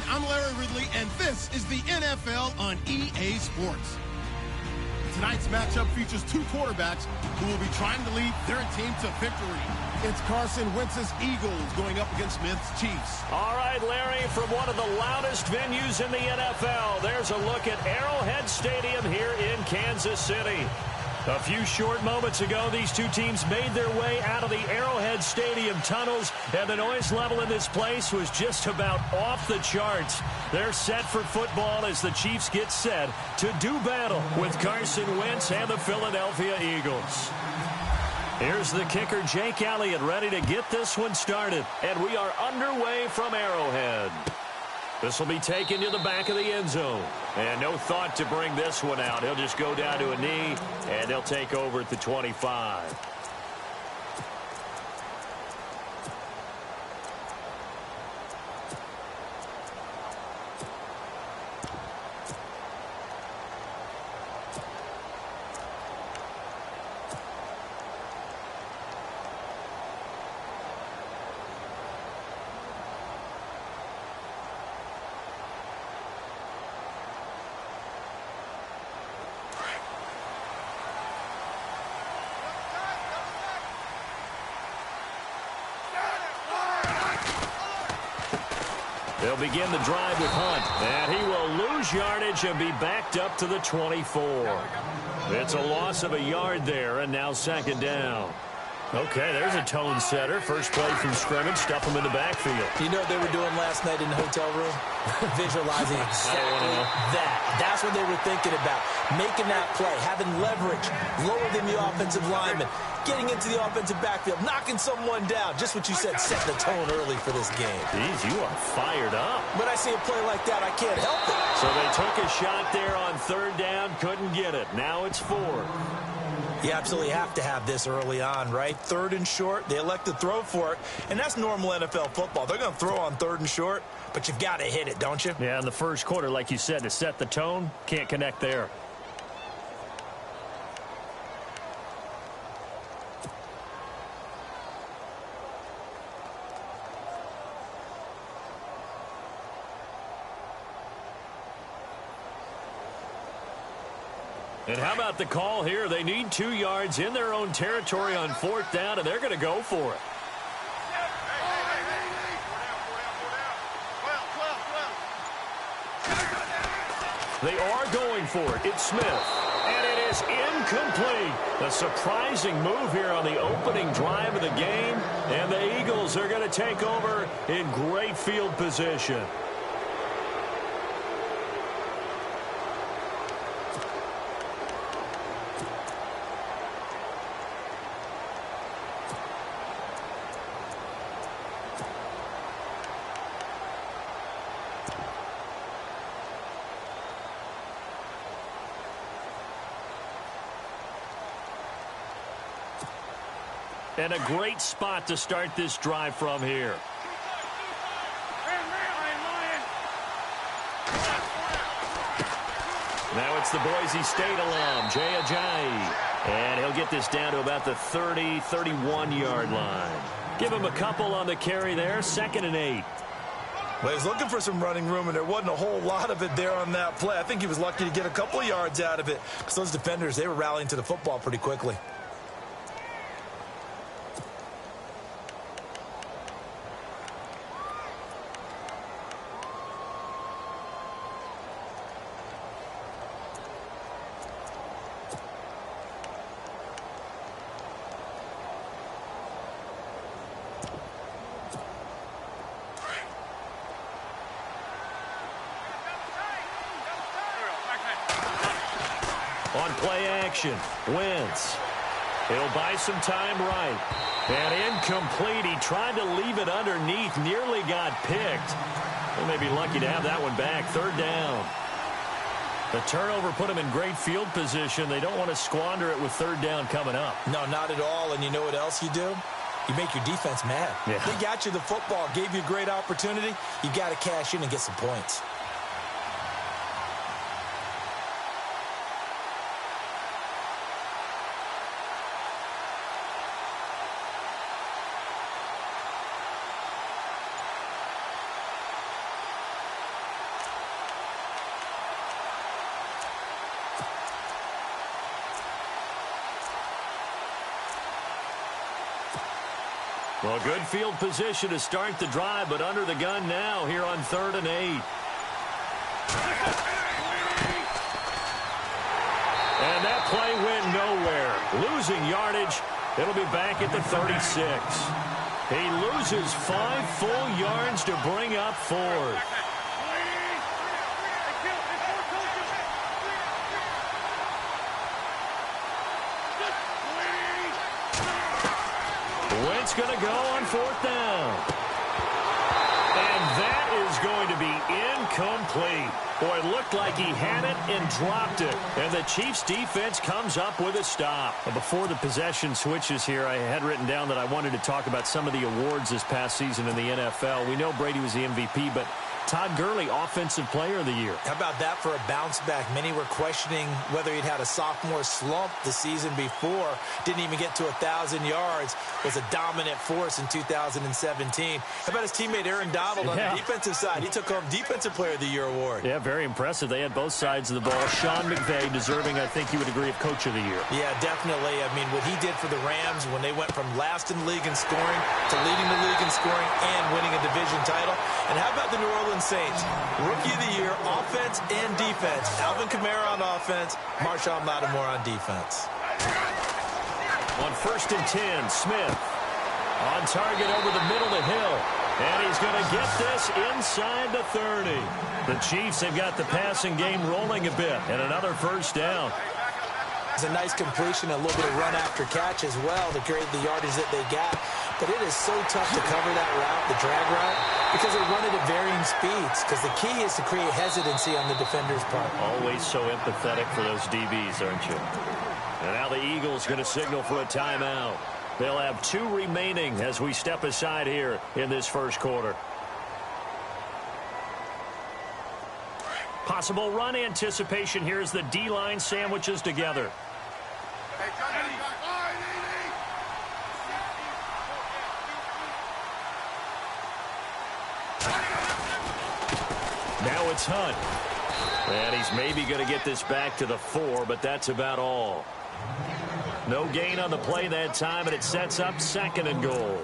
I'm Larry Ridley, and this is the NFL on EA Sports. Tonight's matchup features two quarterbacks who will be trying to lead their team to victory. It's Carson Wentz's Eagles going up against Smith's Chiefs. All right, Larry, from one of the loudest venues in the NFL, there's a look at Arrowhead Stadium here in Kansas City. A few short moments ago, these two teams made their way out of the Arrowhead Stadium tunnels, and the noise level in this place was just about off the charts. They're set for football as the Chiefs get set to do battle with Carson Wentz and the Philadelphia Eagles. Here's the kicker, Jake Elliott, ready to get this one started, and we are underway from Arrowhead. This will be taken to the back of the end zone. And no thought to bring this one out. He'll just go down to a knee, and they'll take over at the 25. They'll begin the drive with Hunt, and he will lose yardage and be backed up to the 24. It's a loss of a yard there, and now second down. Okay, there's a tone setter. First play from scrimmage, stuff him in the backfield. You know what they were doing last night in the hotel room? Visualizing exactly that. That's what they were thinking about. Making that play, having leverage, lower than the offensive lineman, getting into the offensive backfield, knocking someone down. Just what you said, set the tone early for this game. Jeez, you are fired up. When I see a play like that, I can't help it. So they took a shot there on third down, couldn't get it. Now it's 4. You absolutely have to have this early on, right? Third and short, they elect to throw for it, and that's normal NFL football. They're going to throw on third and short, but you've got to hit it, don't you? Yeah, in the first quarter, like you said, to set the tone, can't connect there. And how about the call here? They need 2 yards in their own territory on fourth down, and they're going to go for it. They are going for it. It's Smith. And it is incomplete. A surprising move here on the opening drive of the game. And the Eagles are going to take over in great field position. And a great spot to start this drive from here. Now it's the Boise State alum, Jay Ajayi. And he'll get this down to about the 30, 31-yard line. Give him a couple on the carry there, 2nd and 8. Well, he's looking for some running room, and there wasn't a whole lot of it there on that play. I think he was lucky to get a couple of yards out of it, because those defenders, they were rallying to the football pretty quickly. On play action, Wentz. He'll buy some time right. And incomplete. He tried to leave it underneath. Nearly got picked. They may be lucky to have that one back. Third down. The turnover put him in great field position. They don't want to squander it with third down coming up. No, not at all. And you know what else you do? You make your defense mad. Yeah. They got you the football, gave you a great opportunity. You got to cash in and get some points. Well, good field position to start the drive, but under the gun now here on 3rd and 8. And that play went nowhere. Losing yardage. It'll be back at the 36. He loses 5 full yards to bring up 4th. Wentz going to go on 4th down. And that is going to be incomplete. Boy, it looked like he had it and dropped it. And the Chiefs defense comes up with a stop. Well, before the possession switches here, I had written down that I wanted to talk about some of the awards this past season in the NFL. We know Brady was the MVP, but Todd Gurley, Offensive Player of the Year. How about that for a bounce back? Many were questioning whether he'd had a sophomore slump the season before. Didn't even get to 1,000 yards. Was a dominant force in 2017. How about his teammate Aaron Donald on the defensive side? He took home Defensive Player of the Year award. Yeah, very impressive. They had both sides of the ball. Sean McVay deserving, I think you would agree, of Coach of the Year. Yeah, definitely. I mean, what he did for the Rams when they went from last in the league in scoring to leading the league in scoring and winning a division title. And how about the New Orleans Saints? Rookie of the Year, offense and defense. Alvin Kamara on offense, Marshawn Lattimore on defense. On 1st and 10, Smith on target over the middle to Hill. And he's going to get this inside the 30. The Chiefs have got the passing game rolling a bit. And another 1st down. It's a nice completion, a little bit of run after catch as well to create the yardage that they got. But it is so tough to cover that route, the drag route, because they run it at varying speeds. Because the key is to create hesitancy on the defender's part. Always so empathetic for those DBs, aren't you? And now the Eagles going to signal for a timeout. They'll have 2 remaining as we step aside here in this 1st quarter. Possible run anticipation here as the D-line sandwiches together. Now it's Hunt. And he's maybe going to get this back to the 4, but that's about all. No gain on the play that time, and it sets up 2nd and goal.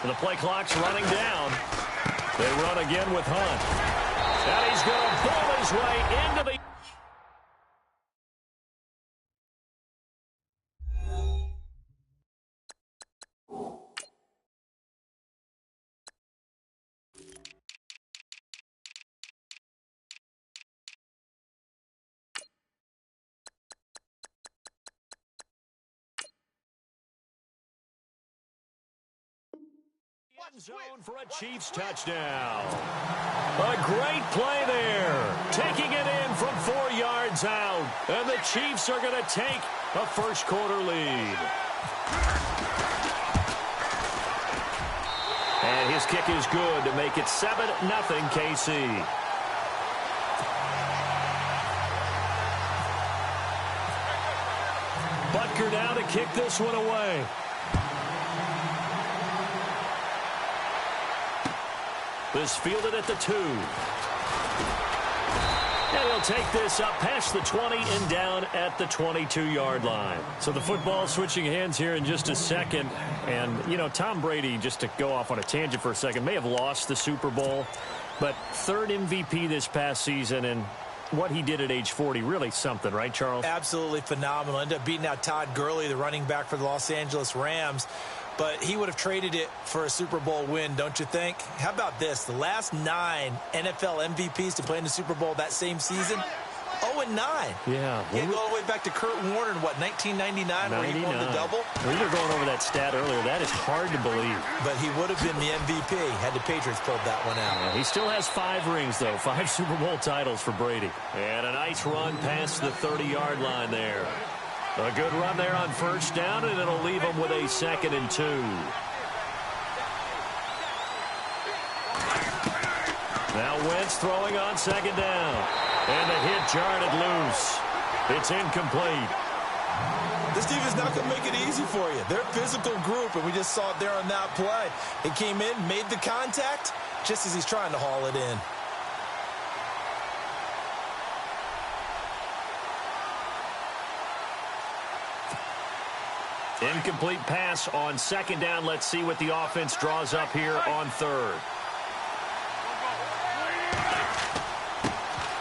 The play clock's running down. They run again with Hunt. And he's going to pull his way into the... zone for a Chiefs touchdown. A great play there. Taking it in from 4 yards out. And the Chiefs are going to take a 1st quarter lead. And his kick is good to make it 7-0 KC. Butker now to kick this one away. This fielded at the 2. And he'll take this up past the 20 and down at the 22-yard line. So the football switching hands here in just a second. And, you know, Tom Brady, just to go off on a tangent for a second, may have lost the Super Bowl. But 3rd MVP this past season, and what he did at age 40, really something, right, Charles? Absolutely phenomenal. Ended up beating out Todd Gurley, the running back for the Los Angeles Rams. But he would have traded it for a Super Bowl win, don't you think? How about this? The last 9 NFL MVPs to play in the Super Bowl that same season, 0-9. Yeah. You go all the way back to Kurt Warner in, what, 1999, where he won the double? We were going over that stat earlier. That is hard to believe. But he would have been the MVP had the Patriots pulled that one out. Yeah, he still has 5 rings, though. 5 Super Bowl titles for Brady. And a nice run past the 30-yard line there. A good run there on first down, and it'll leave them with a 2nd and 2. Now Wentz throwing on 2nd down. And the hit jarred it loose. It's incomplete. This defense is not going to make it easy for you. They're a physical group, and we just saw it there on that play. It came in, made the contact, just as he's trying to haul it in. Incomplete pass on 2nd down. Let's see what the offense draws up here on 3rd.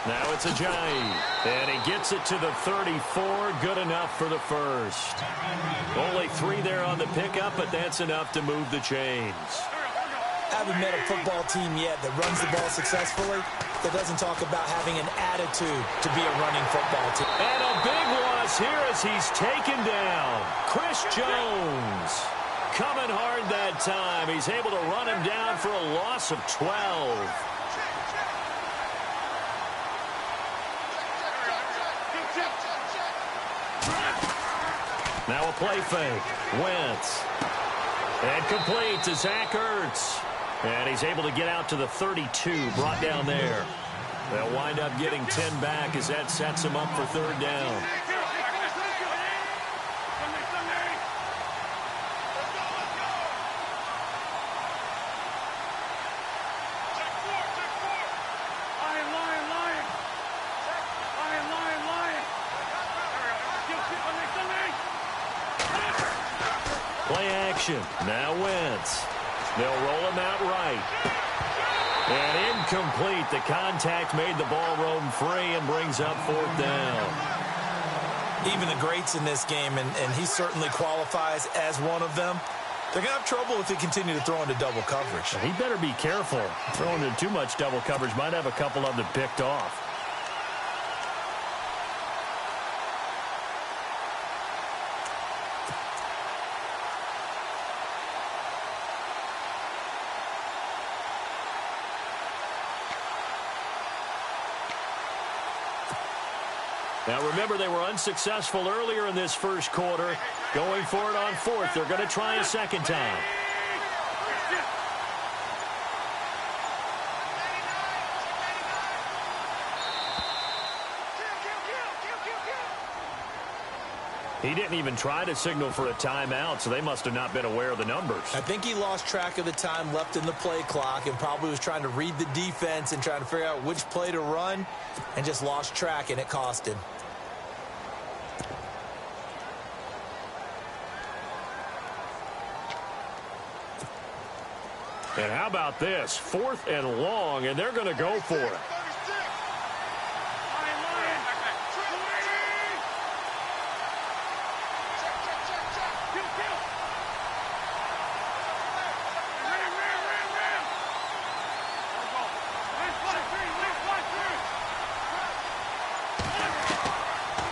Now it's Ajayi, and he gets it to the 34. Good enough for the first. Only 3 there on the pickup, but that's enough to move the chains. I haven't met a football team yet that runs the ball successfully that doesn't talk about having an attitude to be a running football team. And a big loss here as he's taken down. Chris Jones coming hard that time. He's able to run him down for a loss of 12. Now a play fake. Wentz. And complete to Zach Ertz. And he's able to get out to the 32, brought down there. They'll wind up getting 10 back as that sets him up for 3rd down. Play action. Now Wentz. They'll roll him out right. And incomplete. The contact made the ball roam free and brings up 4th down. Even the greats in this game, and he certainly qualifies as one of them, they're going to have trouble if they continue to throw into double coverage. He better be careful. Throwing into too much double coverage might have a couple of them picked off. Now, remember, they were unsuccessful earlier in this first quarter. Going for it on 4th. They're going to try a 2nd time. He didn't even try to signal for a timeout, so they must have not been aware of the numbers. I think he lost track of the time left in the play clock and probably was trying to read the defense and trying to figure out which play to run and just lost track, and it cost him. And how about this? 4th and long, and they're going to go for it.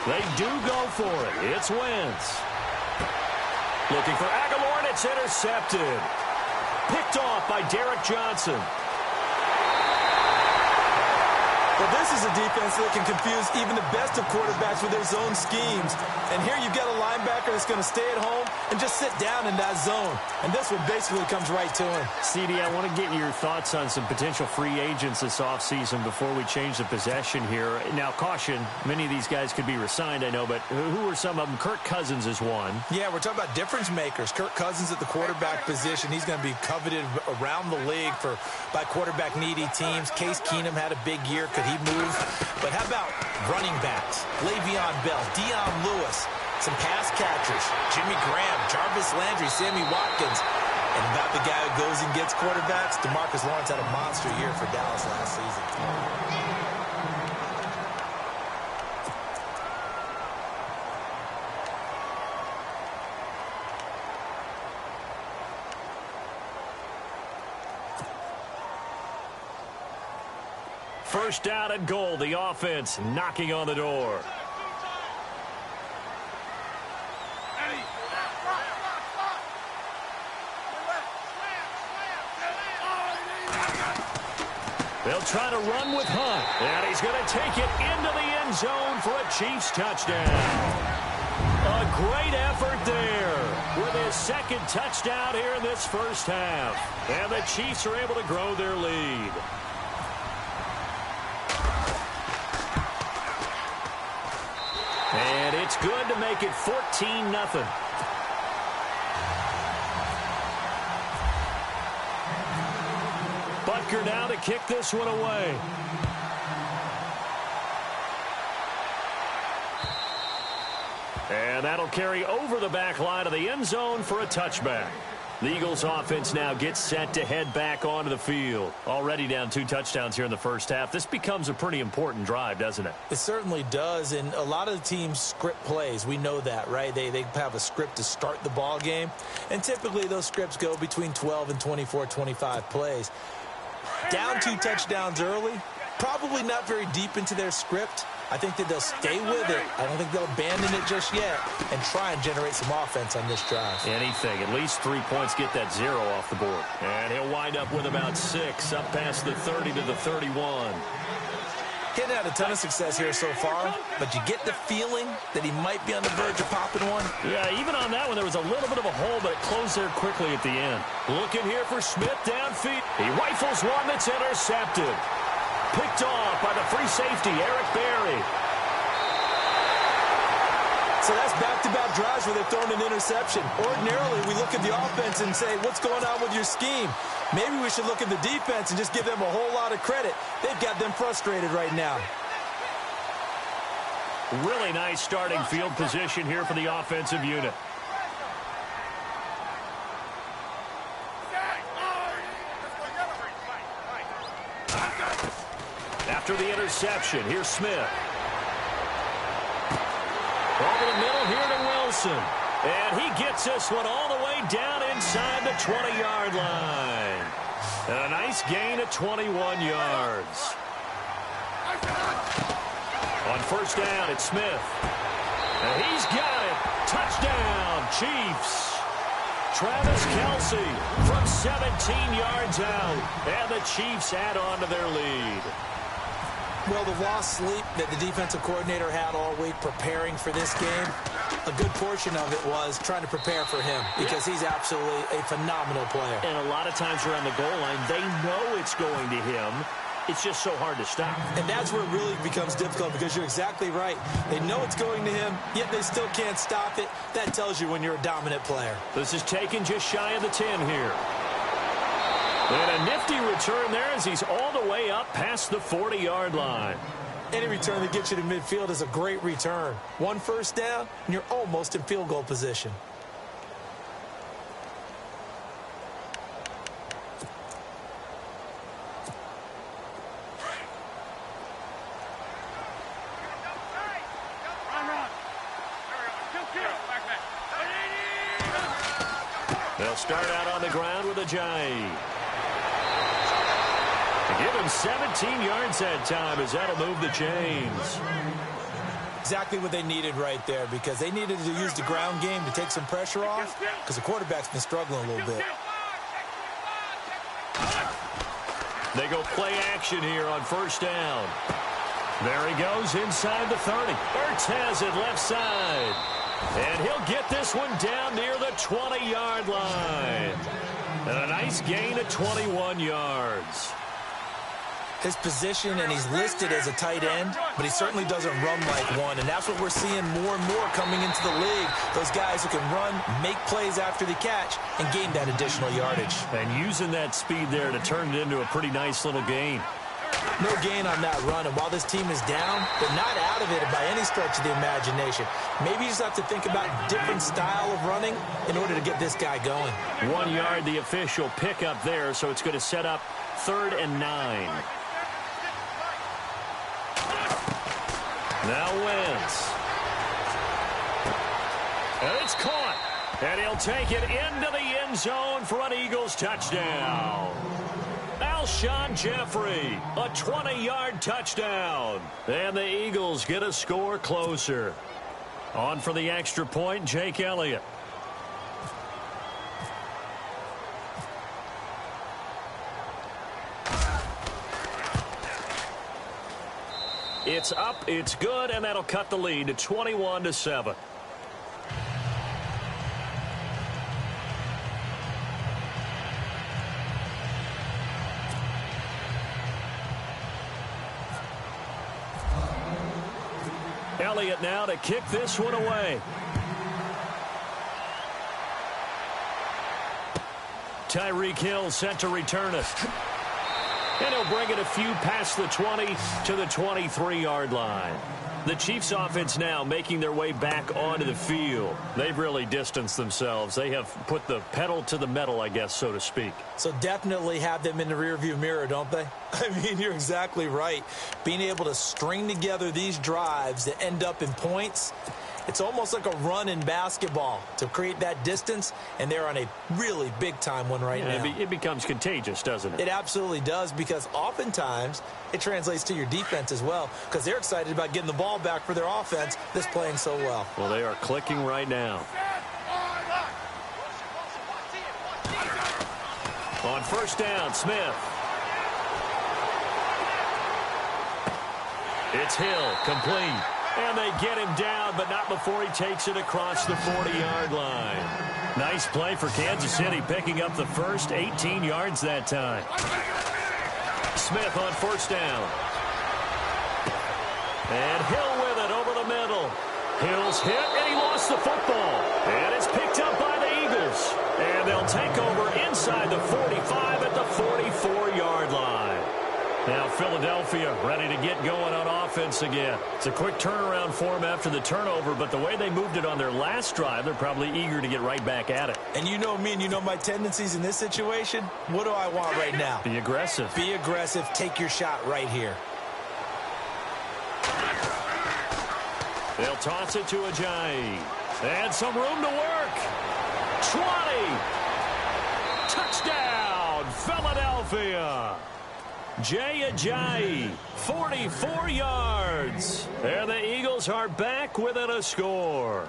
They do go for it. It's Wentz. Looking for Aguilar, and it's intercepted. Picked off by Derek Johnson. Well, this is a defense that can confuse even the best of quarterbacks with their zone schemes. And here you've got a linebacker that's going to stay at home and just sit down in that zone. And this one basically comes right to him. CD, I want to get your thoughts on some potential free agents this offseason before we change the possession here. Now, caution, many of these guys could be re-signed, I know, but who are some of them? Kirk Cousins is one. Yeah, we're talking about difference makers. Kirk Cousins at the quarterback position. He's going to be coveted around the league by quarterback-needy teams. Case Keenum had a big year. Could he move? But how about running backs? Le'Veon Bell, Dion Lewis, some pass catchers, Jimmy Graham, Jarvis Landry, Sammy Watkins. And about the guy who goes and gets quarterbacks, DeMarcus Lawrence had a monster year for Dallas last season. First down and goal. The offense knocking on the door. They'll try to run with Hunt. And he's going to take it into the end zone for a Chiefs touchdown. A great effort there with his second touchdown here in this first half. And the Chiefs are able to grow their lead. And it's good to make it 14-0. Butker now to kick this one away. And that'll carry over the back line of the end zone for a touchback. The Eagles offense now gets set to head back onto the field. Already down 2 touchdowns here in the first half. This becomes a pretty important drive, doesn't it? It certainly does, and a lot of the teams script plays. We know that, right? They have a script to start the ball game, and typically those scripts go between 12 and 24, 25 plays. Down 2 touchdowns early, probably not very deep into their script. I think that they'll stay with it. I don't think they'll abandon it just yet and try and generate some offense on this drive. Anything. At least 3 points, get that 0 off the board. And he'll wind up with about 6 up past the 30 to the 31. He's had a ton of success here so far, but you get the feeling that he might be on the verge of popping one. Yeah, even on that one, there was a little bit of a hole, but it closed there quickly at the end. Looking here for Smith downfield. He rifles one that's intercepted. Picked off by the free safety, Eric Berry. So that's back-to-back drives where they've thrown an interception. Ordinarily, we look at the offense and say, what's going on with your scheme? Maybe we should look at the defense and just give them a whole lot of credit. They've got them frustrated right now. Really nice starting field position here for the offensive unit. After the interception, here's Smith. Over the middle here to Wilson. And he gets this one all the way down inside the 20-yard line. And a nice gain of 21 yards. On first down, it's Smith. And he's got it. Touchdown, Chiefs. Travis Kelce from 17 yards out. And the Chiefs add on to their lead. Well, the lost sleep that the defensive coordinator had all week preparing for this game, a good portion of it was trying to prepare for him because he's absolutely a phenomenal player. And a lot of times around the goal line, they know it's going to him. It's just so hard to stop. And that's where it really becomes difficult because you're exactly right. They know it's going to him, yet they still can't stop it. That tells you when you're a dominant player. This is taken just shy of the 10 here. And a nifty return there as he's all the way up past the 40-yard line. Any return that gets you to midfield is a great return. 1 first down, and you're almost in field goal position. They'll start out on the ground with Ajayi. Give him 17 yards that time as that'll move the chains. Exactly what they needed right there because they needed to use the ground game to take some pressure off because the quarterback's been struggling a little bit. They go play action here on first down. There he goes inside the 30. Ertz has it left side. And he'll get this one down near the 20-yard line. And a nice gain of 21 yards. His position, and he's listed as a tight end, but he certainly doesn't run like one, and that's what we're seeing more and more coming into the league. Those guys who can run, make plays after the catch, and gain that additional yardage. And using that speed there to turn it into a pretty nice little gain. No gain on that run, and while this team is down, they're not out of it by any stretch of the imagination. Maybe you just have to think about a different style of running in order to get this guy going. 1 yard, the official pickup there, so it's going to set up 3rd and 9. Now Wentz. And it's caught. And he'll take it into the end zone for an Eagles touchdown. Alshon Jeffrey, a 20-yard touchdown. And the Eagles get a score closer. On for the extra point, Jake Elliott. It's up, it's good, and that'll cut the lead to 21-7. Elliott now to kick this one away. Tyreek Hill set to return it. And he'll bring it a few past the 20 to the 23-yard line. The Chiefs offense now making their way back onto the field. They've really distanced themselves. They have put the pedal to the metal, I guess, so to speak. So definitely have them in the rearview mirror, don't they? I mean, you're exactly right. Being able to string together these drives that end up in points, it's almost like a run in basketball to create that distance, and they're on a really big-time one right now. It becomes contagious, doesn't it? It absolutely does, because oftentimes it translates to your defense as well, because they're excited about getting the ball back for their offense that's playing so well. Well, they are clicking right now. On first down, Smith. It's Hill, complete. And they get him down, but not before he takes it across the 40-yard line. Nice play for Kansas City, picking up the first 18 yards that time. Smith on first down. And Hill with it over the middle. Hill's hit, and he lost the football. And it's picked up by the Eagles. And they'll take over inside the 45 at the 44-yard line. Now Philadelphia ready to get going on offense again. It's a quick turnaround for them after the turnover, but the way they moved it on their last drive, they're probably eager to get right back at it. And you know me and you know my tendencies in this situation. What do I want right now? Be aggressive. Be aggressive. Take your shot right here. They'll toss it to Ajayi. And some room to work. 20. Touchdown, Philadelphia. Jay Ajayi, 44 yards. And the Eagles are back within a score.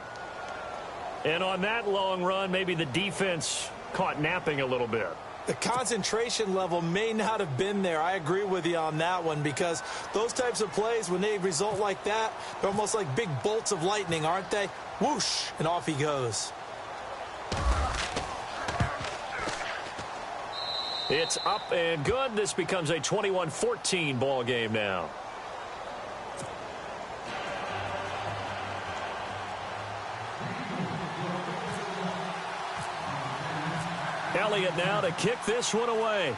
And on that long run, maybe the defense caught napping a little bit. The concentration level may not have been there. I agree with you on that one, because those types of plays, when they result like that, they're almost like big bolts of lightning, aren't they? Whoosh, and off he goes. It's up and good. This becomes a 21-14 ball game now. Elliott now to kick this one away.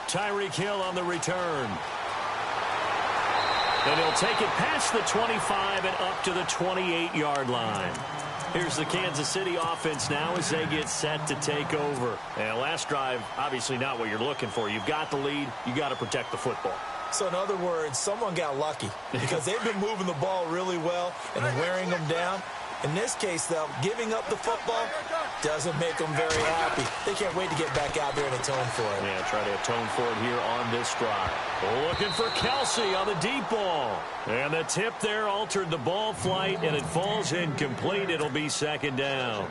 Tyreek Hill on the return. And he'll take it past the 25 and up to the 28-yard line. Here's the Kansas City offense now as they get set to take over. And last drive, obviously not what you're looking for. You've got the lead. You got to protect the football. So in other words, someone got lucky, because they've been moving the ball really well and wearing them down. In this case, though, giving up the football doesn't make them very happy. They can't wait to get back out there and atone for it. Yeah, try to atone for it here on this drive. Looking for Kelsey on the deep ball. And the tip there altered the ball flight, and it falls incomplete. It'll be second down.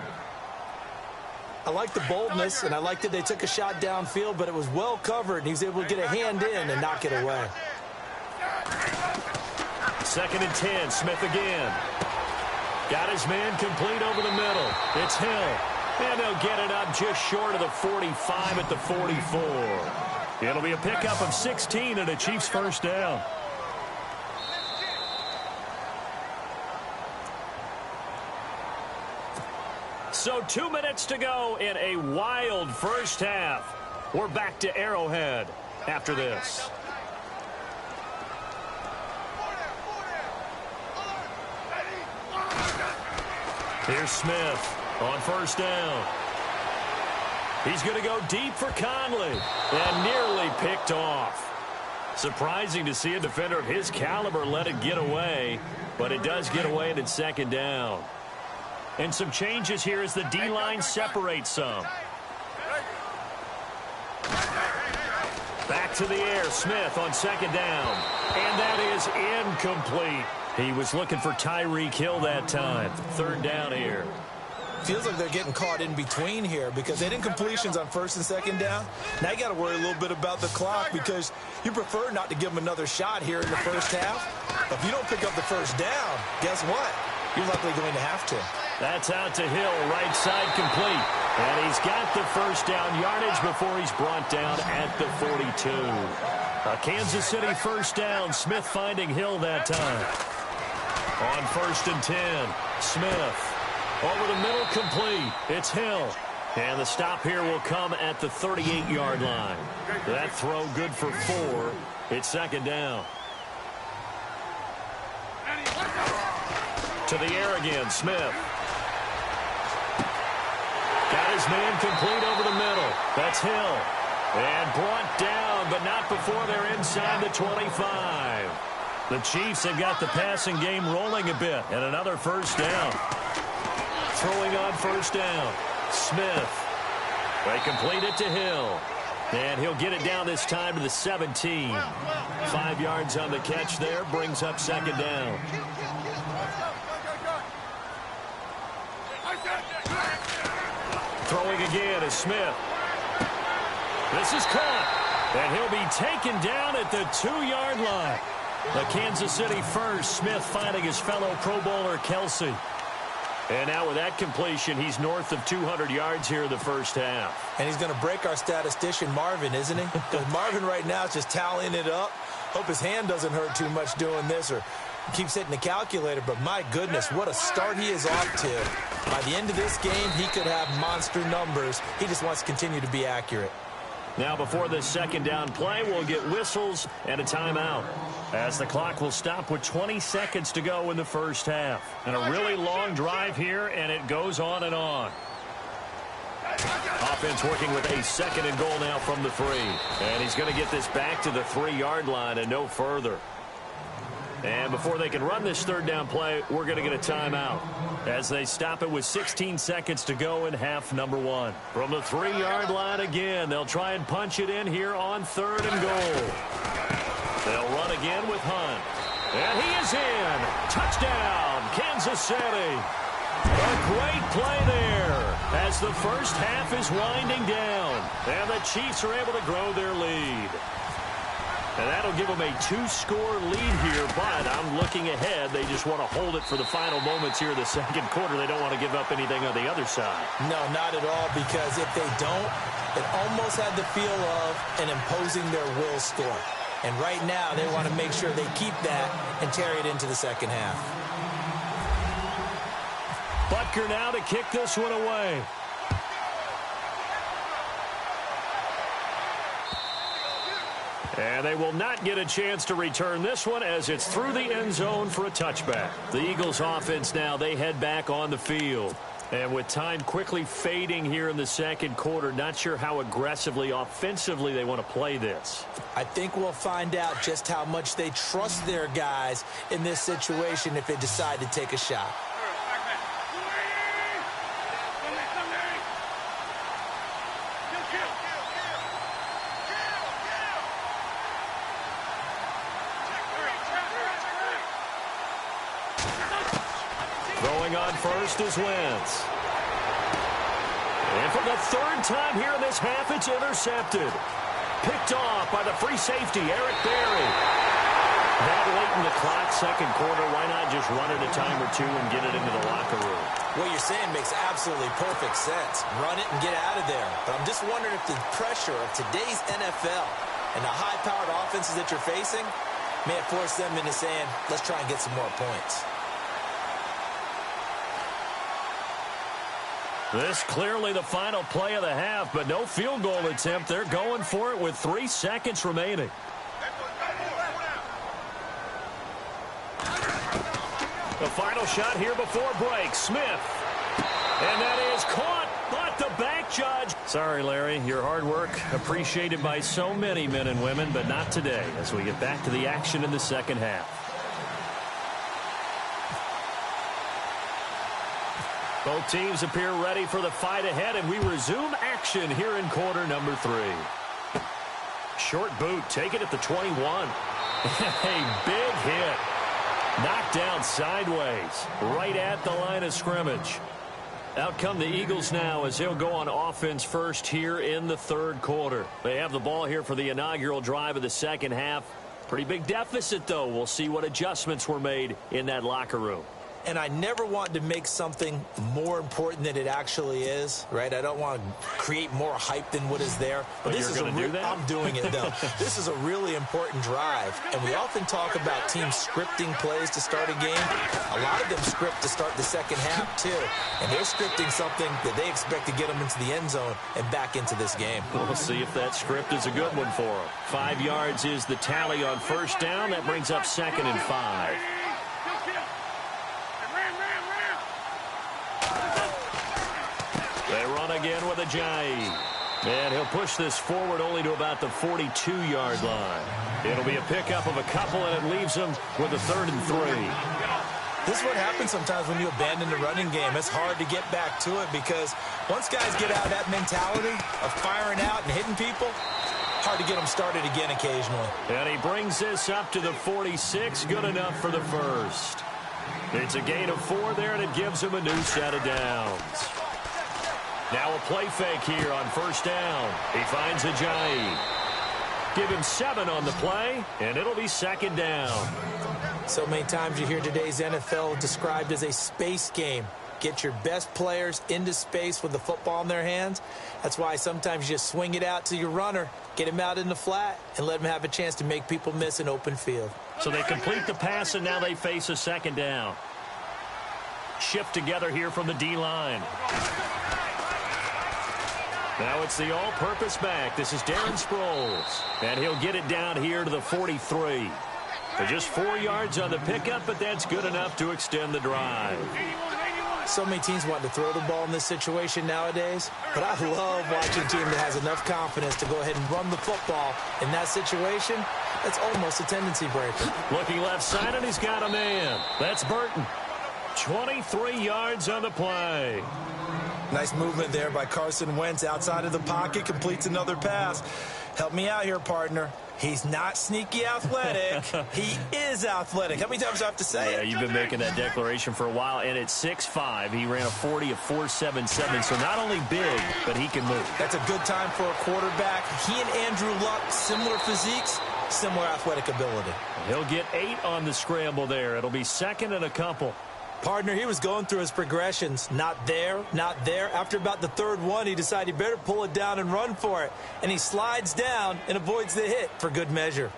I like the boldness, and I like that they took a shot downfield, but it was well covered, and he was able to get a hand in and knock it away. 2nd and 10, Smith again. Got his man complete over the middle. It's Hill. And they'll get it up just short of the 45 at the 44. It'll be a pickup of 16 and a Chiefs first down. So 2 minutes to go in a wild first half. We're back to Arrowhead after this. Here's Smith on first down. He's going to go deep for Conley and nearly picked off. Surprising to see a defender of his caliber let it get away, but it does get away and it's second down. And some changes here as the D-line separates some. Back to the air, Smith on second down. And that is incomplete. He was looking for Tyreek Hill that time. Third down here. Feels like they're getting caught in between here, because they did incompletions on first and second down. Now you got to worry a little bit about the clock, because you prefer not to give them another shot here in the first half. If you don't pick up the first down, guess what? You're likely going to have to. That's out to Hill, right side complete. And he's got the first down yardage before he's brought down at the 42. A Kansas City first down. Smith finding Hill that time. On 1st and 10, Smith. Over the middle, complete. It's Hill. And the stop here will come at the 38-yard line. That throw good for 4. It's 2nd down. To the air again, Smith. Got his man complete over the middle. That's Hill. And brought down, but not before they're inside the 25. The Chiefs have got the passing game rolling a bit. And another first down. Throwing on 1st down. Smith. They complete it to Hill. And he'll get it down this time to the 17. 5 yards on the catch there. Brings up 2nd down. Throwing again is Smith. This is caught. And he'll be taken down at the 2-yard line. The Kansas City first. Smith finding his fellow Pro Bowler Kelsey. And now with that completion, he's north of 200 yards here in the first half. And he's going to break our statistician Marvin, isn't he? Because Marvin right now is just tallying it up. Hope his hand doesn't hurt too much doing this or keeps hitting the calculator. But my goodness, what a start he is off to. By the end of this game, he could have monster numbers. He just wants to continue to be accurate. Now before this 2nd down play, we'll get whistles and a timeout, as the clock will stop with 20 seconds to go in the first half. And a really long drive here, and it goes on and on. Offense working with a 2nd and goal now from the 3. And he's going to get this back to the 3-yard line and no further. And before they can run this 3rd down play, we're going to get a timeout as they stop it with 16 seconds to go in half number 1. From the 3-yard line again, they'll try and punch it in here on 3rd and goal. They'll run again with Hunt. And he is in. Touchdown, Kansas City. A great play there as the first half is winding down. And the Chiefs are able to grow their lead. And that'll give them a 2-score lead here, but I'm looking ahead. They just want to hold it for the final moments here in the 2nd quarter. They don't want to give up anything on the other side. No, not at all, because if they don't, it almost had the feel of an imposing their will score. And right now, they want to make sure they keep that and carry it into the 2nd half. Butker now to kick this one away. And they will not get a chance to return this one as it's through the end zone for a touchback. The Eagles offense now, they head back on the field. And with time quickly fading here in the 2nd quarter, not sure how aggressively, offensively they want to play this. I think we'll find out just how much they trust their guys in this situation if they decide to take a shot. Throwing on first is Wentz. And for the 3rd time here in this half, it's intercepted. Picked off by the free safety, Eric Berry. That late in the clock, 2nd quarter, why not just run it a time or two and get it into the locker room? What you're saying makes absolutely perfect sense. Run it and get out of there. But I'm just wondering if the pressure of today's NFL and the high-powered offenses that you're facing may have forced them into saying, let's try and get some more points. This clearly the final play of the half, but no field goal attempt. They're going for it with 3 seconds remaining. The final shot here before break. Smith. And that is caught, but the back judge. Sorry, Larry, your hard work appreciated by so many men and women, but not today as we get back to the action in the 2nd half. Both teams appear ready for the fight ahead, and we resume action here in quarter number 3. Short boot, taken at the 21. A big hit. Knocked down sideways, right at the line of scrimmage. Out come the Eagles now as they'll go on offense first here in the 3rd quarter. They have the ball here for the inaugural drive of the 2nd half. Pretty big deficit, though. We'll see what adjustments were made in that locker room. and I never want to make something more important than it actually is, right? I don't want to create more hype than what is there. But this is I'm doing it, though. This is a really important drive, and we often talk about teams scripting plays to start a game. A lot of them script to start the second half, too, and they're scripting something that they expect to get them into the end zone and back into this game. We'll see if that script is a good one for them. 5 yards is the tally on first down. That brings up 2nd and 5. They run again with Ajayi. And he'll push this forward only to about the 42-yard line. It'll be a pickup of a couple, and it leaves them with a 3rd and 3. This is what happens sometimes when you abandon the running game. It's hard to get back to it because once guys get out of that mentality of firing out and hitting people, hard to get them started again occasionally. And he brings this up to the 46. Good enough for the first. It's a gain of 4 there, and it gives him a new set of downs. Now a play fake here on first down. He finds Ajayi. Give him 7 on the play, and it'll be 2nd down. So many times you hear today's NFL described as a space game. Get your best players into space with the football in their hands. That's why sometimes you just swing it out to your runner, get him out in the flat, and let him have a chance to make people miss an open field. So they complete the pass, and now they face a 2nd down. Shift together here from the D-line. Now it's the all-purpose back. This is Darren Sproles. And he'll get it down here to the 43. For just 4 yards on the pickup, but that's good enough to extend the drive. So many teams want to throw the ball in this situation nowadays, but I love watching a team that has enough confidence to go ahead and run the football in that situation. That's almost a tendency breaker. Looking left side, and he's got a man. That's Burton. 23 yards on the play. Nice movement there by Carson Wentz outside of the pocket, completes another pass. Help me out here, partner. He's not sneaky athletic. He is athletic. How many times do I have to say it? You've been making that declaration for a while, and at 6'5", he ran a 40 of 4.77, so not only big, but he can move. That's a good time for a quarterback. He and Andrew Luck, similar physiques, similar athletic ability. He'll get 8 on the scramble there. It'll be 2nd and a couple. Partner, he was going through his progressions. Not there, not there. After about the 3rd one, he decided he better pull it down and run for it. And he slides down and avoids the hit for good measure.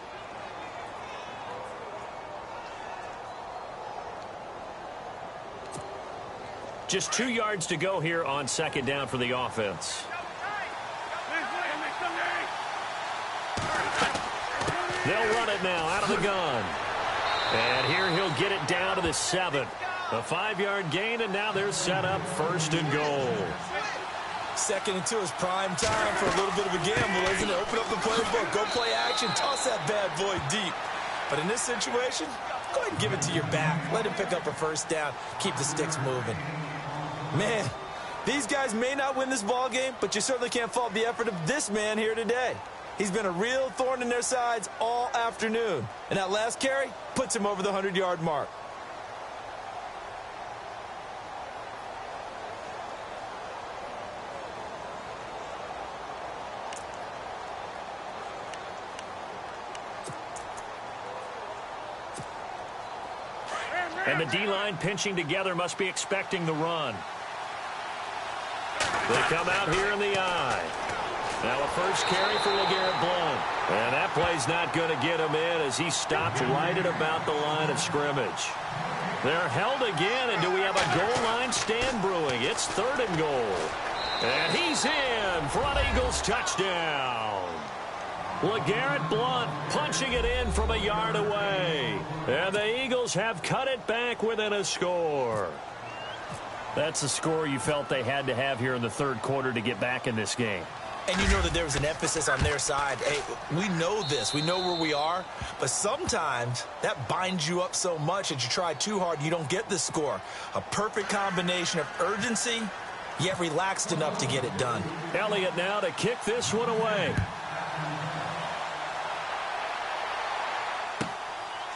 Just 2 yards to go here on 2nd down for the offense. They'll run it now out of the gun. And here he'll get it down to the 7. A 5-yard gain, and now they're set up 1st and goal. 2nd and 2 is prime time for a little bit of a gamble, isn't it? Open up the playbook, go play action, toss that bad boy deep. But in this situation, go ahead and give it to your back. Let him pick up a 1st down. Keep the sticks moving. Man, these guys may not win this ball game, but you certainly can't fault the effort of this man here today. He's been a real thorn in their sides all afternoon. And that last carry puts him over the 100-yard mark. And the D-line pinching together must be expecting the run. They come out here in the eye. Now a first carry for LeGarrette Blount. And that play's not going to get him in as he stopped right at about the line of scrimmage. They're held again, and do we have a goal line stand brewing? It's 3rd and goal. And he's in. Front Eagles touchdown. LeGarrette Blount punching it in from a yard away. And the Eagles have cut it back within a score. That's the score you felt they had to have here in the 3rd quarter to get back in this game. And you know that there was an emphasis on their side. Hey, we know this. We know where we are. But sometimes that binds you up so much that you try too hard, you don't get the score. A perfect combination of urgency, yet relaxed enough to get it done. Elliott now to kick this one away.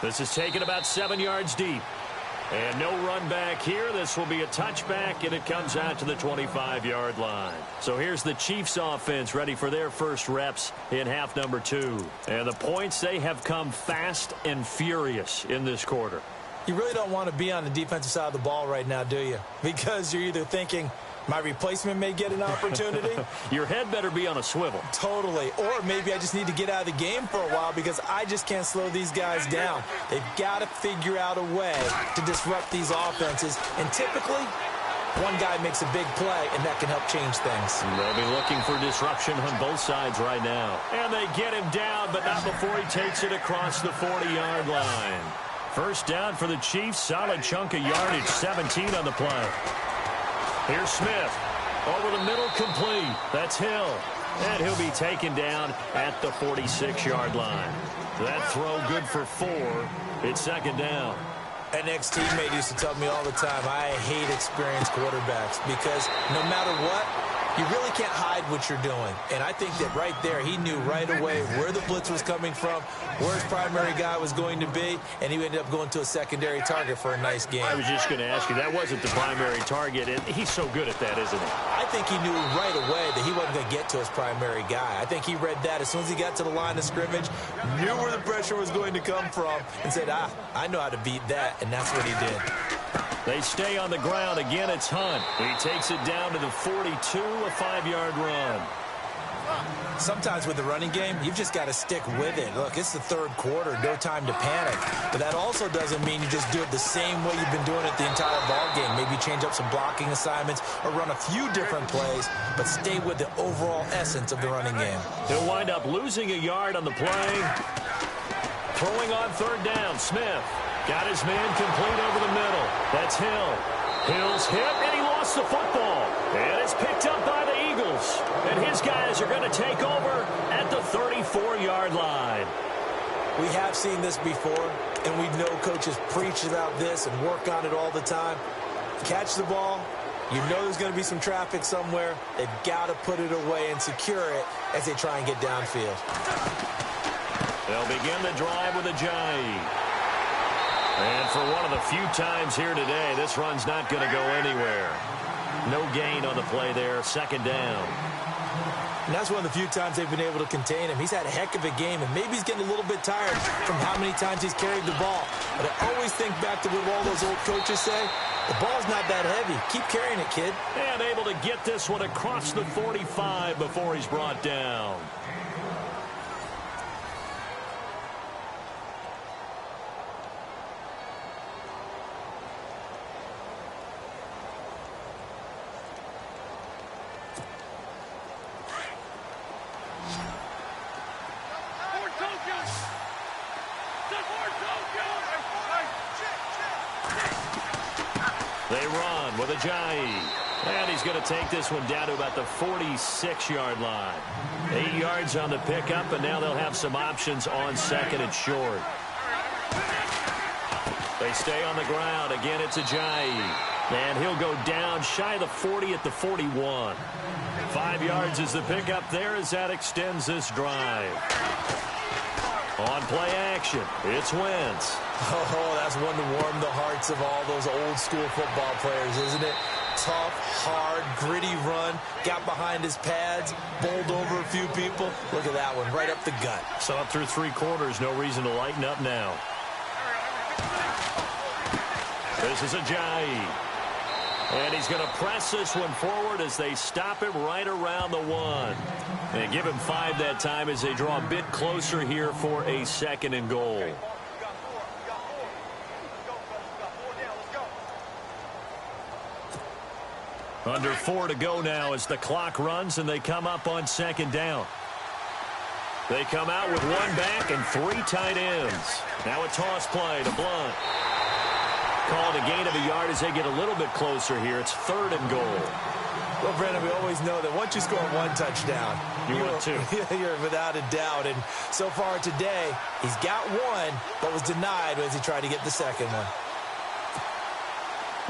This is taken about 7 yards deep. And no run back here. This will be a touchback, and it comes out to the 25-yard line. So here's the Chiefs offense ready for their first reps in half number 2. And the points, they have come fast and furious in this quarter. You really don't want to be on the defensive side of the ball right now, do you? Because you're either thinking, my replacement may get an opportunity. Your head better be on a swivel. Totally. Or maybe I just need to get out of the game for a while because I just can't slow these guys down. They've got to figure out a way to disrupt these offenses. And typically, one guy makes a big play, and that can help change things. They'll be looking for disruption on both sides right now. And they get him down, but not before he takes it across the 40-yard line. First down for the Chiefs. Solid chunk of yardage, 17 on the play. Here's Smith. Over the middle, complete. That's Hill. And he'll be taken down at the 46-yard line. That throw good for 4. It's second down. An ex-teammate used to tell me all the time, I hate experienced quarterbacks because no matter what, you really can't hide what you're doing. And I think that right there, he knew right away where the blitz was coming from, where his primary guy was going to be, and he ended up going to a secondary target for a nice game. I was just going to ask you, that wasn't the primary target, and he's so good at that, isn't he? I think he knew right away that he wasn't going to get to his primary guy. I think he read that as soon as he got to the line of scrimmage, knew where the pressure was going to come from, and said, I know how to beat that, and that's what he did. They stay on the ground. Again, it's Hunt. He takes it down to the 42, a 5-yard run. Sometimes with the running game, you've just got to stick with it. Look, it's the third quarter, no time to panic. But that also doesn't mean you just do it the same way you've been doing it the entire ball game. Maybe change up some blocking assignments or run a few different plays, but stay with the overall essence of the running game. He'll wind up losing a yard on the play. Throwing on third down, Smith. Got his man complete over the middle. That's Hill. Hill's hit, and he lost the football. And it's picked up by the Eagles. And his guys are going to take over at the 34-yard line. We have seen this before, and we know coaches preach about this and work on it all the time. Catch the ball. You know there's going to be some traffic somewhere. They've got to put it away and secure it as they try and get downfield. They'll begin the drive with a Jai. And for one of the few times here today, this run's not going to go anywhere. No gain on the play there, second down. And that's one of the few times they've been able to contain him. He's had a heck of a game, and maybe he's getting a little bit tired from how many times he's carried the ball. But I always think back to what all those old coaches say. The ball's not that heavy. Keep carrying it, kid. And able to get this one across the 45 before he's brought down. They run with Ajayi. And he's going to take this one down to about the 46-yard line. 8 yards on the pickup, and now they'll have some options on second and short. They stay on the ground. Again, it's Ajayi. And he'll go down shy of the 40 at the 41. 5 yards is the pickup there as that extends this drive. On play action, it's Wentz. Oh, that's one to warm the hearts of all those old school football players, isn't it? Tough, hard, gritty run. Got behind his pads, bowled over a few people. Look at that one, right up the gut. So up through 3 quarters, no reason to lighten up now. This is Ajayi. And he's going to press this one forward as they stop him right around the 1. And give him 5 that time as they draw a bit closer here for a second and goal. Under 4 to go now as the clock runs and they come up on second down. They come out with 1 back and 3 tight ends. Now a toss play to Blunt. Called a gain of a yard as they get a little bit closer here. It's 3rd and goal. Well, Brandon, we always know that once you score 1 touchdown, you're without a doubt. And so far today, he's got 1, but was denied as he tried to get the second one.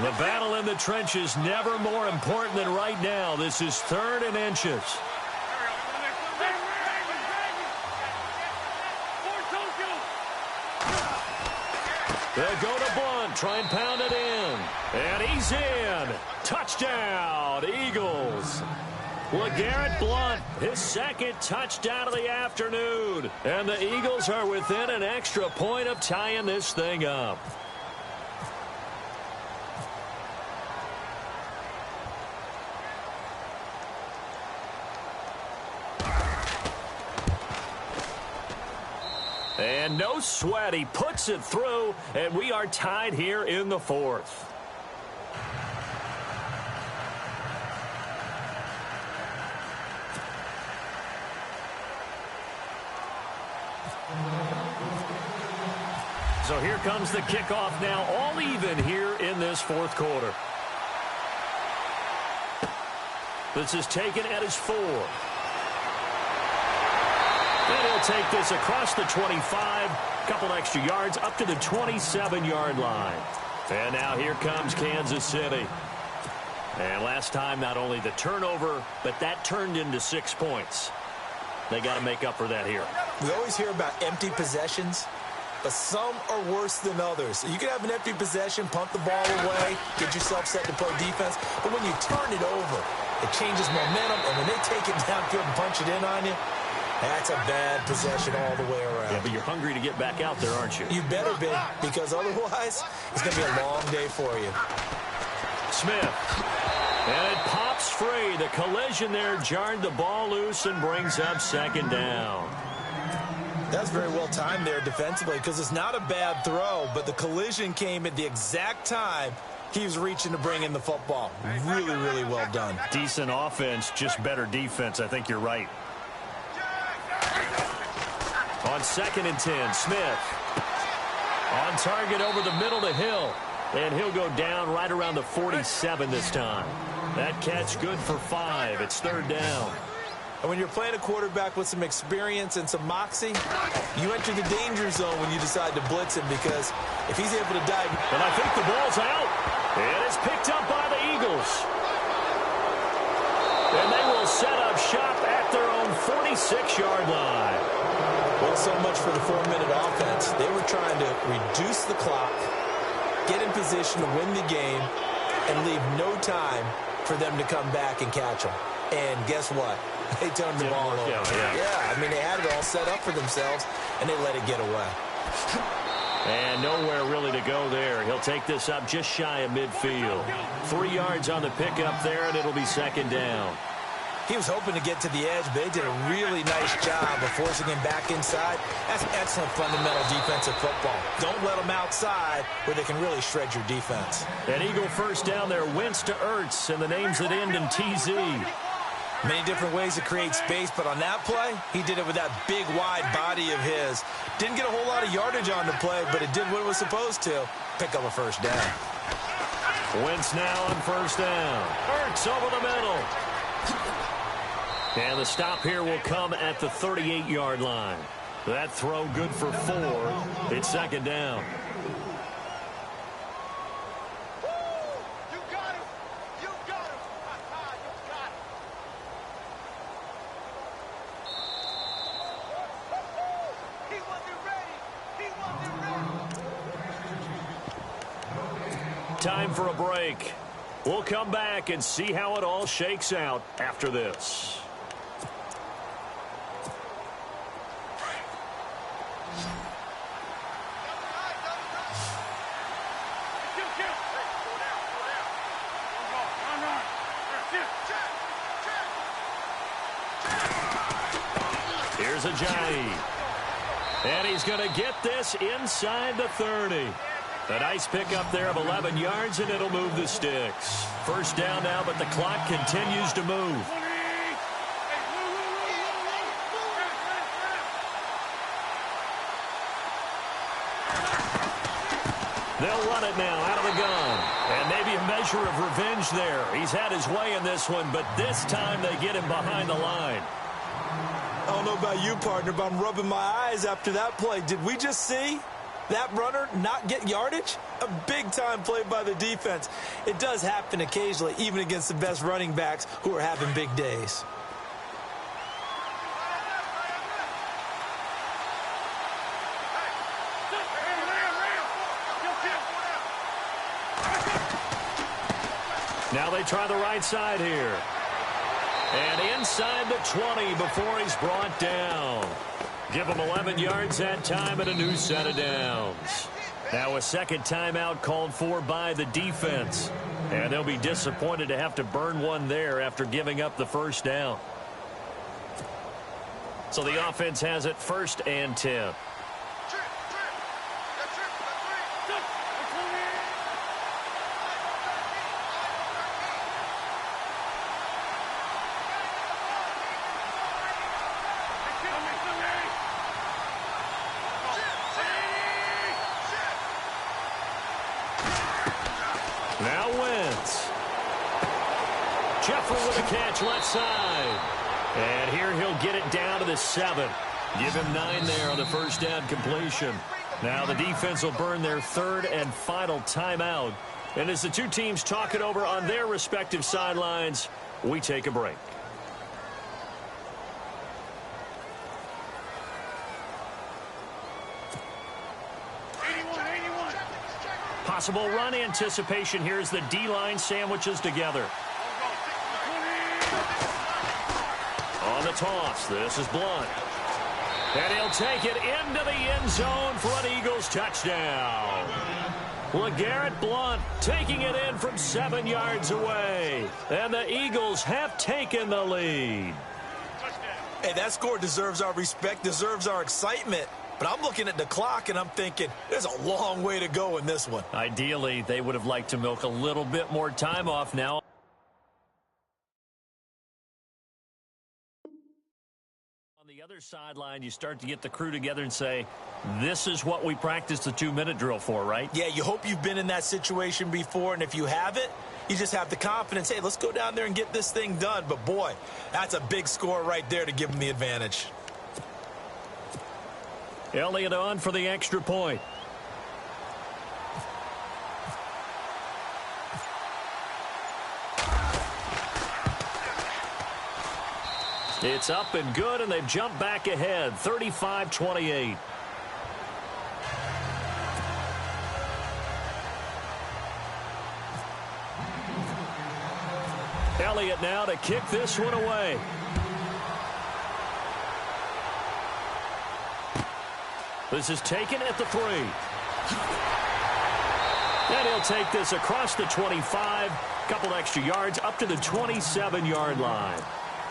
The battle in the trenches never more important than right now. This is 3rd and inches. They'll go to Blunt, try and pound it in. And he's in. Touchdown, Eagles. LeGarrette Blunt, his 2nd touchdown of the afternoon. And the Eagles are within an extra point of tying this thing up. And no sweat. He puts it through, and we are tied here in the fourth. So here comes the kickoff now, all even here in this fourth quarter. This is taken at his 4. And he'll take this across the 25, couple extra yards up to the 27-yard line. And now here comes Kansas City. And last time, not only the turnover, but that turned into 6 points. They got to make up for that here. We always hear about empty possessions, but some are worse than others. You can have an empty possession, punt the ball away, get yourself set to play defense, but when you turn it over, it changes momentum, and when they take it downfield and punch it in on you, that's a bad possession all the way around. Yeah, but you're hungry to get back out there, aren't you? You better be, because otherwise, it's going to be a long day for you. Smith. And it pops free. The collision there jarred the ball loose and brings up second down. That's very well timed there defensively, because it's not a bad throw, but the collision came at the exact time he was reaching to bring in the football. Really, really well done. Decent offense, just better defense. I think you're right. On 2nd and 10, Smith. On target over the middle to Hill. And he'll go down right around the 47 this time. That catch good for 5. It's 3rd down. And when you're playing a quarterback with some experience and some moxie, you enter the danger zone when you decide to blitz him, because if he's able to dive... And I think the ball's out. And it's picked up by the Eagles. And they will set up shop at their own 46-yard line. Well, so much for the 4-minute offense. They were trying to reduce the clock, get in position to win the game, and leave no time for them to come back and catch them. And guess what? They turned the ball over. Yeah, I mean, they had it all set up for themselves, and they let it get away. And nowhere really to go there. He'll take this up just shy of midfield. 3 yards on the pickup there, and it'll be 2nd down. He was hoping to get to the edge, but they did a really nice job of forcing him back inside. That's excellent fundamental defensive football. Don't let them outside where they can really shred your defense. An Eagle first down there, Wentz to Ertz, and the names that end in TZ. Many different ways to create space, but on that play, he did it with that big, wide body of his. Didn't get a whole lot of yardage on the play, but it did what it was supposed to. Pick up a first down. Wentz now on 1st down. Ertz over the middle. And the stop here will come at the 38-yard line. That throw good for 4. It's 2nd down. Time for a break. We'll come back and see how it all shakes out after this. Here's Ajayi. And he's going to get this inside the 30. A nice pickup there of 11 yards, and it'll move the sticks. 1st down now, but the clock continues to move. They'll run it now out of the gun. And maybe a measure of revenge there. He's had his way in this one, but this time they get him behind the line. I don't know about you, partner, but I'm rubbing my eyes after that play. Did we just see that runner not get yardage? A big-time play by the defense. It does happen occasionally, even against the best running backs who are having big days. Now they try the right side here. And inside the 20 before he's brought down. Give him 11 yards that time and a new set of downs. Now a second timeout called for by the defense. And they'll be disappointed to have to burn one there after giving up the 1st down. So the offense has it 1st and 10. Jeffrey with a catch left side. And here he'll get it down to the 7. Give him 9 there on the first down completion. Now the defense will burn their third and final timeout. And as the two teams talk it over on their respective sidelines, we take a break. Possible run anticipation here as the D-line sandwiches together. On the toss, this is Blunt. And he'll take it into the end zone for an Eagles touchdown. LeGarrette Blunt taking it in from 7 yards away. And the Eagles have taken the lead. Hey, that score deserves our respect, deserves our excitement. But I'm looking at the clock, and I'm thinking, there's a long way to go in this one. Ideally, they would have liked to milk a little bit more time off now. On the other sideline, you start to get the crew together and say, this is what we practiced the 2-minute drill for, right? Yeah, you hope you've been in that situation before, and if you haven't, you just have the confidence, hey, let's go down there and get this thing done. But, boy, that's a big score right there to give them the advantage. Elliott on for the extra point. It's up and good, and they've jumped back ahead, 35-28. Elliott now to kick this one away. This is taken at the 3. And he'll take this across the 25. Couple extra yards up to the 27-yard line.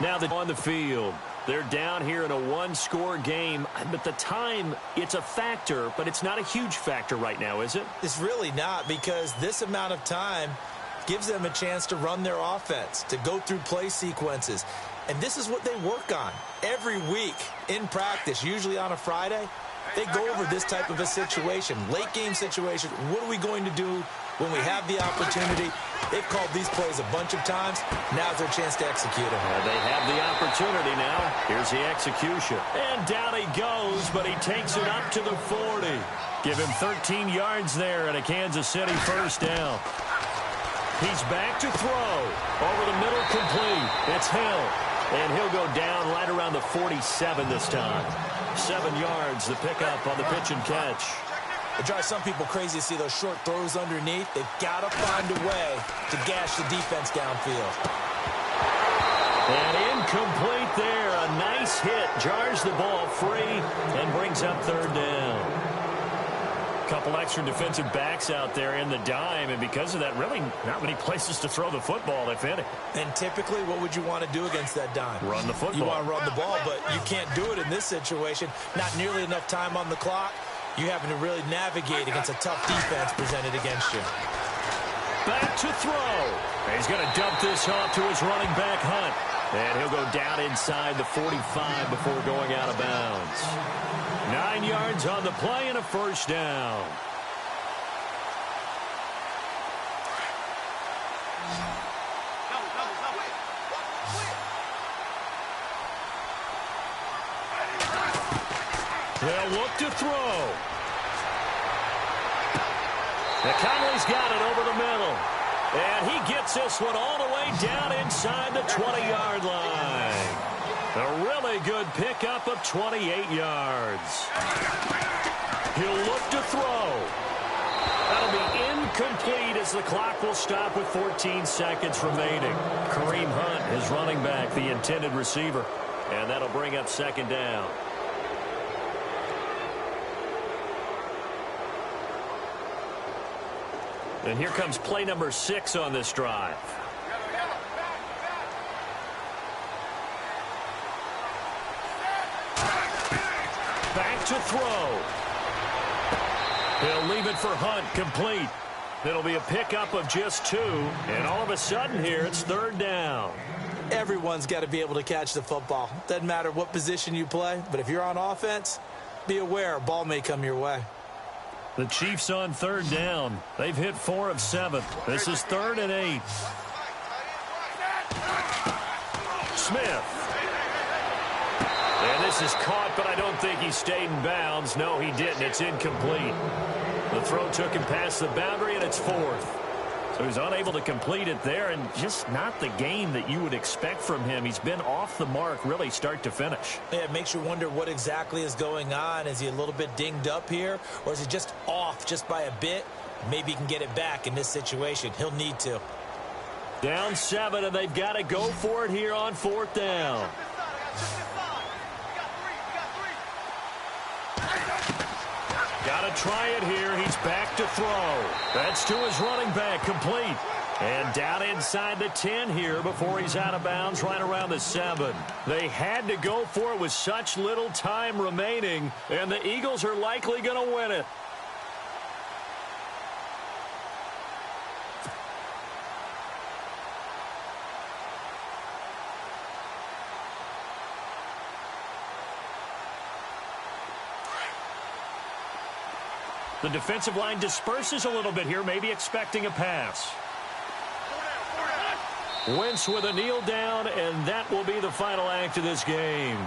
Now they're on the field. They're down here in a one-score game. But the time, it's a factor, but it's not a huge factor right now, is it? It's really not, because this amount of time gives them a chance to run their offense, to go through play sequences. And this is what they work on every week in practice, usually on a Friday. They go over this type of a situation, late game situation. What are we going to do when we have the opportunity? They've called these plays a bunch of times. Now's their chance to execute them. They have the opportunity now. Here's the execution. And down he goes, but he takes it up to the 40. Give him 13 yards there and a Kansas City first down. He's back to throw. Over the middle, complete. It's Hill. And he'll go down right around the 47 this time. 7 yards, the pickup on the pitch and catch. It drives some people crazy to see those short throws underneath. They've got to find a way to gash the defense downfield. And incomplete there. A nice hit. Jars the ball free and brings up third down. Couple extra defensive backs out there in the dime, and because of that, really not many places to throw the football, if any. And typically, what would you want to do against that dime? Run the football. You want to run the ball, but you can't do it in this situation. Not nearly enough time on the clock. You having to really navigate against a tough defense presented against you. Back to throw. He's going to dump this off to his running back, Hunt. And he'll go down inside the 45 before going out of bounds. 9 yards on the play and a first down. They'll look to throw. Conley's got it over the middle. And he gets this one all the way down inside the 20-yard line. A really good pickup of 28 yards. He'll look to throw. That'll be incomplete as the clock will stop with 14 seconds remaining. Kareem Hunt, his running back, the intended receiver. And that'll bring up second down. And here comes play number 6 on this drive. Back to throw. He'll leave it for Hunt, complete. It'll be a pickup of just 2. And all of a sudden here, it's third down. Everyone's got to be able to catch the football. Doesn't matter what position you play, but if you're on offense, be aware a ball may come your way. The Chiefs on third down. They've hit 4 of 7. This is 3rd and 8. Smith. And this is caught, but I don't think he stayed in bounds. No, he didn't. It's incomplete. The throw took him past the boundary, and it's fourth. So he's unable to complete it there, and just not the game that you would expect from him. He's been off the mark, really, start to finish. Yeah, it makes you wonder what exactly is going on. Is he a little bit dinged up here, or is he just off just by a bit? Maybe he can get it back in this situation. He'll need to. Down 7, and they've got to go for it here on 4th down. Got to try it here. He's back to throw. That's to his running back, complete. And down inside the 10 here before he's out of bounds, right around the 7. They had to go for it with such little time remaining, and the Eagles are likely going to win it. The defensive line disperses a little bit here, maybe expecting a pass. Wentz with a kneel down, and that will be the final act of this game.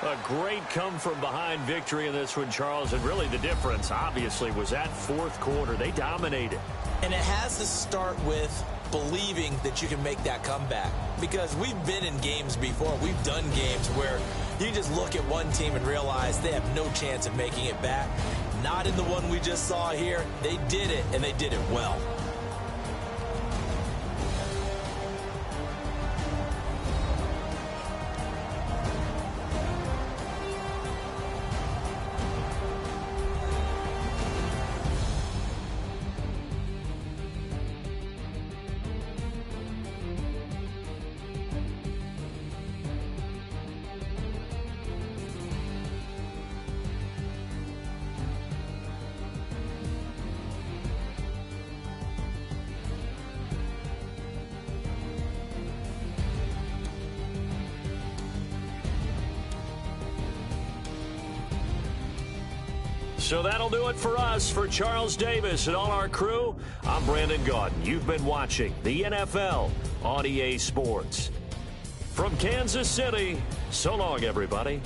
A great come-from-behind victory in this one, Charles, and really the difference, obviously, was that 4th quarter. They dominated. And it has to start with believing that you can make that comeback. Because we've been in games before. We've done games where you just look at one team and realize they have no chance of making it back. Not in the one we just saw here. They did it, and they did it well. So that'll do it for us. For Charles Davis and all our crew, I'm Brandon Gaudin. You've been watching the NFL on EA Sports. From Kansas City, so long, everybody.